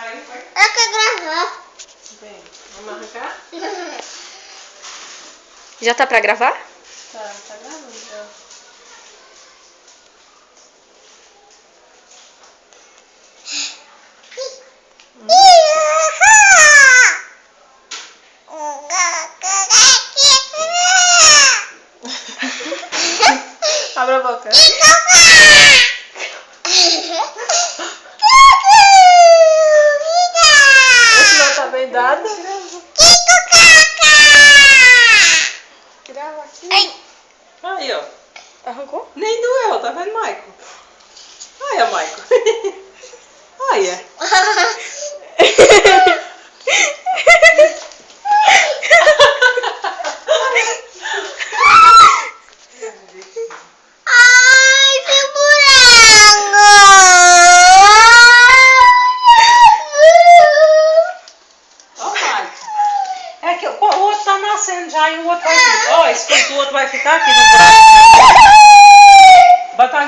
Aí, foi? Eu quero gravar. Bem, vamos arrancar? Já tá pra gravar? Tá gravando já. Abre a boca. Esse não tá bem dado. Grava aqui. Aí, ó. Arrancou? Nem doeu, tá vendo, Maico? Olha, Maico. Olha. Ai, que buraco! Ó, Maico. É que o outro tá nascendo já e o outro vai ficar. Ó, esse o outro vai ficar aqui no buraco. Bota a